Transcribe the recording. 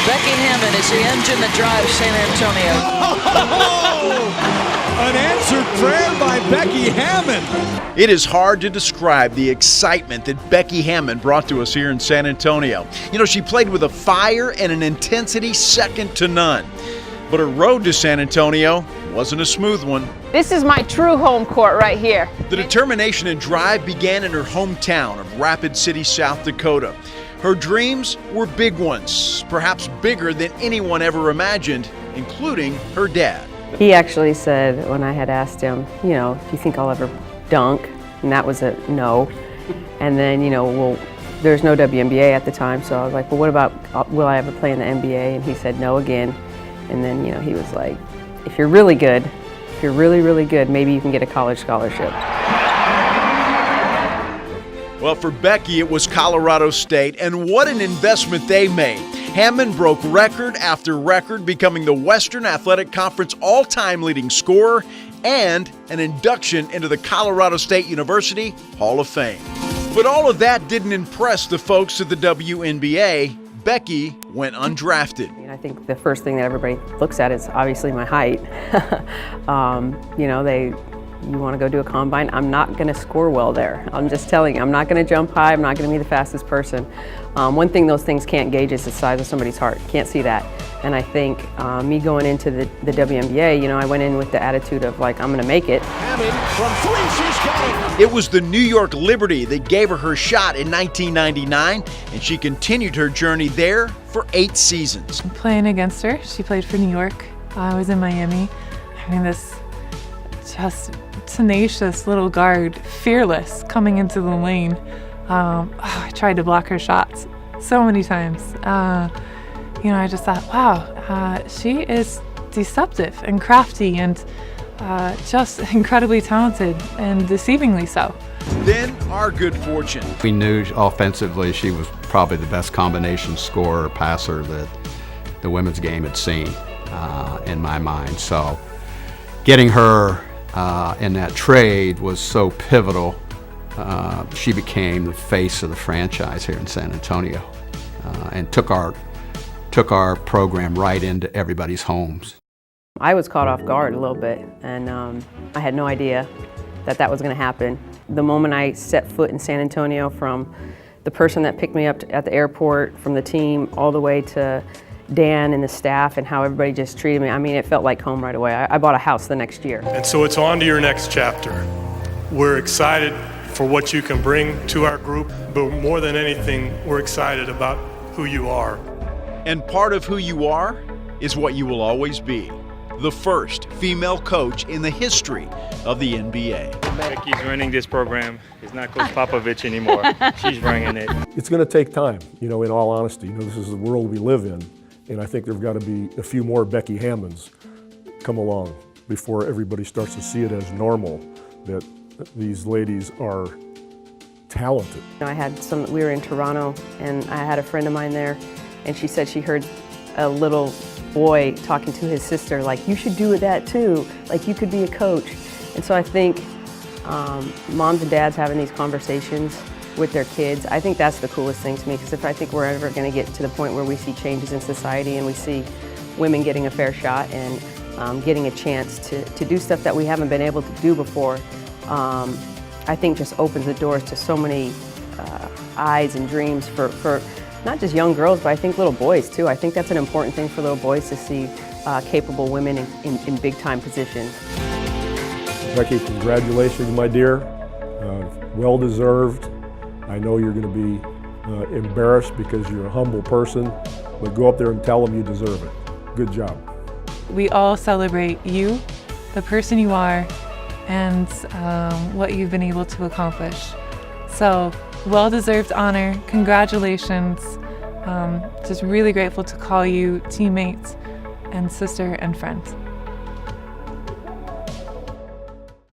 Becky Hammon is the engine that drives San Antonio. An answered prayer by Becky Hammon. It is hard to describe the excitement that Becky Hammon brought to us here in San Antonio. You know, she played with a fire and an intensity second to none. But her road to San Antonio wasn't a smooth one. This is my true home court right here. The determination and drive began in her hometown of Rapid City, South Dakota. Her dreams were big ones, perhaps bigger than anyone ever imagined, including her dad. He actually said, when I had asked him, you know, do you think I'll ever dunk? And that was a no. And then, you know, well, there's no WNBA at the time, so I was like, well, what about, will I ever play in the NBA? And he said no again. And then, you know, he was like, if you're really good, if you're really, really good, maybe you can get a college scholarship. Well, for Becky, it was Colorado State, and what an investment they made. Hammon broke record after record, becoming the Western Athletic Conference all-time leading scorer and an induction into the Colorado State University Hall of Fame. But all of that didn't impress the folks at the WNBA. Becky went undrafted. I think the first thing that everybody looks at is obviously my height. You know, you want to go do a combine, I'm not going to score well there. I'm just telling you, I'm not going to jump high, I'm not going to be the fastest person. One thing those things can't gauge is the size of somebody's heart. Can't see that. And I think me going into the WNBA, you know, I went in with the attitude of like, I'm going to make it. Hammon from three, she's got it. It was the New York Liberty that gave her her shot in 1999, and she continued her journey there for 8 seasons. Playing against her, she played for New York. I was in Miami. I mean, this just tenacious little guard, fearless, coming into the lane. I tried to block her shots so many times. You know, I just thought, wow, she is deceptive and crafty and just incredibly talented and deceivingly so. Then our good fortune. We knew offensively she was probably the best combination scorer, passer that the women's game had seen in my mind. So getting her in that trade was so pivotal. She became the face of the franchise here in San Antonio and took our program right into everybody's homes. I was caught off guard a little bit, and I had no idea that was going to happen. The moment I set foot in San Antonio, from the person that picked me up at the airport, from the team, all the way to Dan and the staff and how everybody just treated me, I mean, it felt like home right away. I bought a house the next year. And so it's on to your next chapter. We're excited for what you can bring to our group, but more than anything, we're excited about who you are. And part of who you are is what you will always be. The first female coach in the history of the NBA. Becky's running this program. It's not Coach Popovich anymore. She's running it. It's going to take time, you know, in all honesty. You know, this is the world we live in, and I think there've got to be a few more Becky Hammons come along before everybody starts to see it as normal that these ladies are talented. We were in Toronto, and I had a friend of mine there, and she said she heard a little boy talking to his sister, like, you should do that too, like you could be a coach. And so I think moms and dads having these conversations with their kids, I think that's the coolest thing to me, because if I think we're ever going to get to the point where we see changes in society and we see women getting a fair shot and getting a chance to do stuff that we haven't been able to do before, I think just opens the doors to so many eyes and dreams for not just young girls, but I think little boys too. I think that's an important thing for little boys to see capable women in big-time positions. Becky, congratulations, my dear. Well-deserved. I know you're going to be embarrassed because you're a humble person, but go up there and tell them you deserve it. Good job. We all celebrate you, the person you are, and what you've been able to accomplish. So, well-deserved honor, congratulations. Just really grateful to call you teammate and sister and friend.